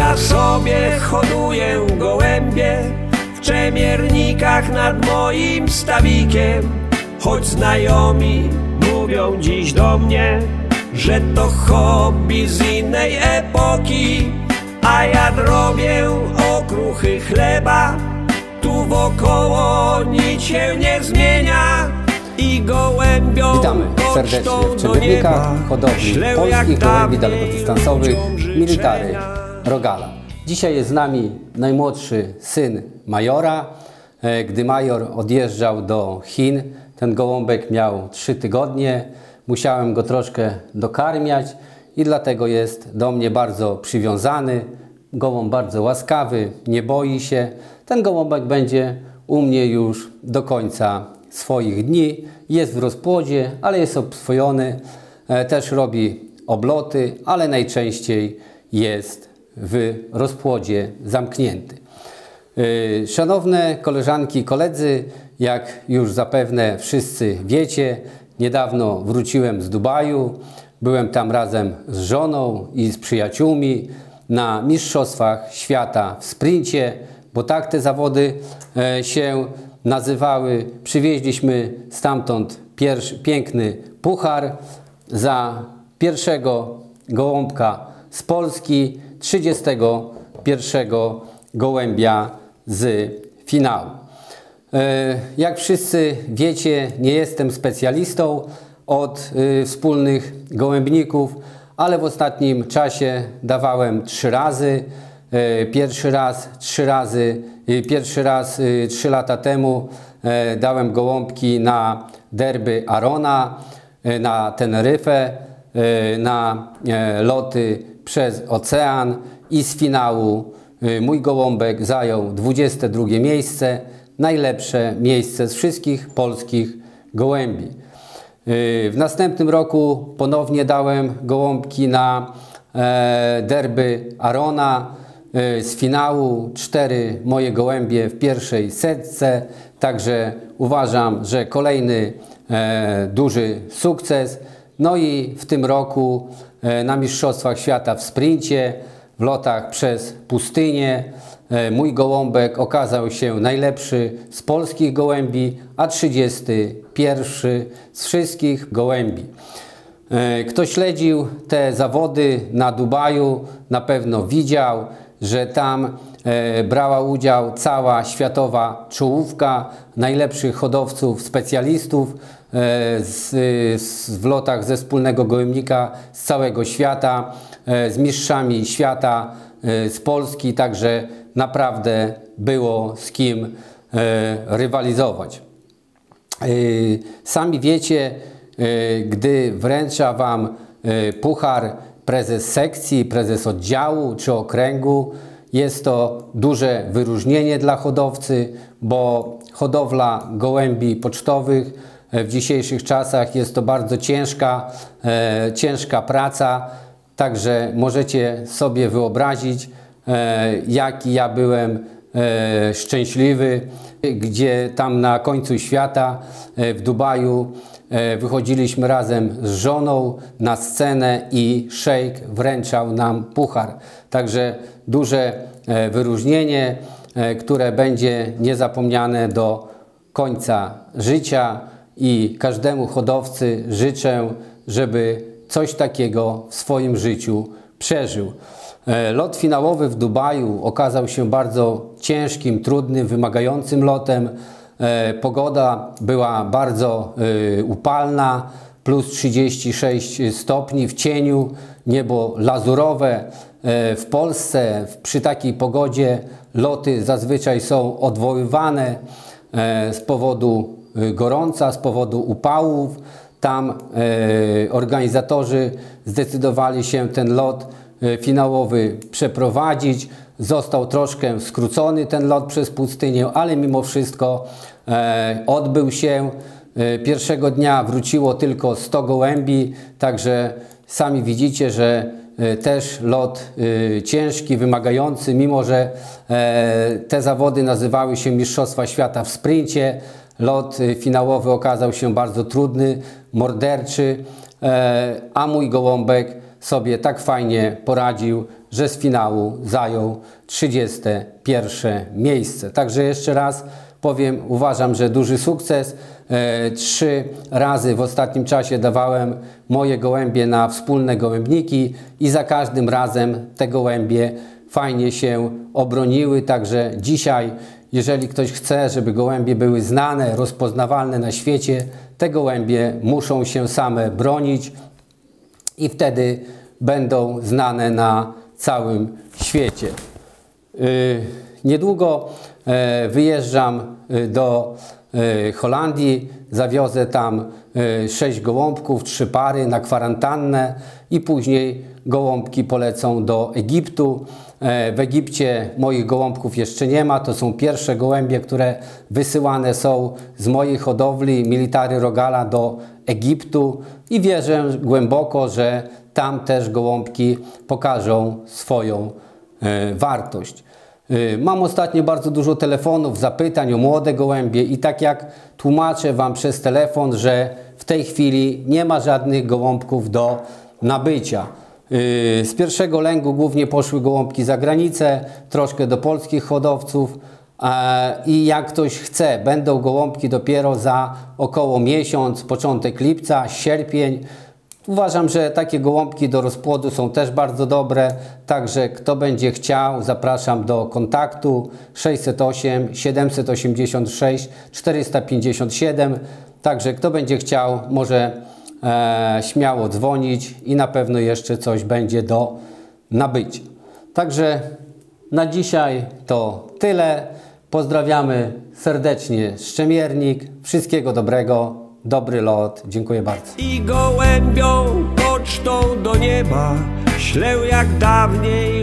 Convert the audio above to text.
Ja sobie hoduję gołębie w czemiernikach nad moim stawikiem. Choć znajomi mówią dziś do mnie, że to hobby z innej epoki, a ja drobię okruchy chleba. Tu wokoło nic się nie zmienia i gołębiom witamy serdecznie w czemiernikach hodowli polskich gołębi dalekodystansowych Military Rogala. Dzisiaj jest z nami najmłodszy syn majora. Gdy major odjeżdżał do Chin, ten gołąbek miał 3 tygodnie. Musiałem go troszkę dokarmiać i dlatego jest do mnie bardzo przywiązany. Gołąb bardzo łaskawy, nie boi się. Ten gołąbek będzie u mnie już do końca swoich dni. Jest w rozpłodzie, ale jest obswojony. Też robi obloty, ale najczęściej jest w rozpłodzie zamknięty. Szanowne koleżanki i koledzy, jak już zapewne wszyscy wiecie, niedawno wróciłem z Dubaju. Byłem tam razem z żoną i z przyjaciółmi na Mistrzostwach Świata w sprincie, bo tak te zawody się nazywały. Przywieźliśmy stamtąd piękny puchar za pierwszego gołąbka z Polski, 31 gołębia z finału. Jak wszyscy wiecie, nie jestem specjalistą od wspólnych gołębników, ale w ostatnim czasie dawałem 3 razy. Pierwszy raz 3 lata temu dałem gołąbki na derby Arona, na Teneryfę, na loty przez ocean i z finału mój gołąbek zajął 22 miejsce, najlepsze miejsce z wszystkich polskich gołębi. W następnym roku ponownie dałem gołąbki na derby Arona. Z finału 4 moje gołębie w pierwszej setce, także uważam, że kolejny duży sukces. No i w tym roku na Mistrzostwach Świata w sprincie, w lotach przez pustynię, mój gołąbek okazał się najlepszy z polskich gołębi, a 31 z wszystkich gołębi. Kto śledził te zawody na Dubaju, na pewno widział, że tam brała udział cała światowa czołówka najlepszych hodowców, specjalistów w lotach ze wspólnego gołębnika z całego świata, z mistrzami świata z Polski, także naprawdę było z kim rywalizować. Sami wiecie, gdy wręcza Wam puchar prezes sekcji, prezes oddziału czy okręgu, jest to duże wyróżnienie dla hodowcy, bo hodowla gołębi pocztowych w dzisiejszych czasach jest to bardzo ciężka praca, także możecie sobie wyobrazić, jaki ja byłem szczęśliwy, gdzie tam na końcu świata w Dubaju wychodziliśmy razem z żoną na scenę i szejk wręczał nam puchar. Także duże wyróżnienie, które będzie niezapomniane do końca życia i każdemu hodowcy życzę, żeby coś takiego w swoim życiu przeżył. Lot finałowy w Dubaju okazał się bardzo ciężkim, trudnym, wymagającym lotem. Pogoda była bardzo upalna, plus 36 stopni w cieniu, niebo lazurowe. W Polsce przy takiej pogodzie loty zazwyczaj są odwoływane z powodu gorąca, z powodu upałów. Tam organizatorzy zdecydowali się ten lot finałowy przeprowadzić. Został troszkę skrócony ten lot przez pustynię, ale mimo wszystko odbył się. Pierwszego dnia wróciło tylko 100 gołębi, także sami widzicie, że też lot ciężki, wymagający, mimo że te zawody nazywały się Mistrzostwa Świata w sprincie. Lot finałowy okazał się bardzo trudny, morderczy, a mój gołąbek sobie tak fajnie poradził, że z finału zajął 31 miejsce. Także jeszcze raz powiem, uważam, że duży sukces. 3 razy w ostatnim czasie dawałem moje gołębie na wspólne gołębniki i za każdym razem te gołębie fajnie się obroniły. Także dzisiaj, jeżeli ktoś chce, żeby gołębie były znane, rozpoznawalne na świecie, te gołębie muszą się same bronić i wtedy będą znane na całym świecie. Niedługo wyjeżdżam do Holandii, zawiozę tam 6 gołąbków, 3 pary na kwarantannę i później gołąbki polecą do Egiptu. W Egipcie moich gołąbków jeszcze nie ma, to są pierwsze gołębie, które wysyłane są z mojej hodowli Military Rogala do Egiptu i wierzę głęboko, że tam też gołąbki pokażą swoją wartość. Mam ostatnio bardzo dużo telefonów, zapytań o młode gołębie i tak jak tłumaczę Wam przez telefon, że w tej chwili nie ma żadnych gołąbków do nabycia. Z pierwszego lęgu głównie poszły gołąbki za granicę, troszkę do polskich hodowców i jak ktoś chce, będą gołąbki dopiero za około miesiąc, początek lipca, sierpień. Uważam, że takie gołąbki do rozpłodu są też bardzo dobre, także kto będzie chciał, zapraszam do kontaktu 608 786 457. Także kto będzie chciał, może śmiało dzwonić i na pewno jeszcze coś będzie do nabycia. Także na dzisiaj to tyle. Pozdrawiamy serdecznie Szczemiernik. Wszystkiego dobrego. Dobry lot. Dziękuję bardzo. I gołębią pocztą do nieba ślę jak dawniej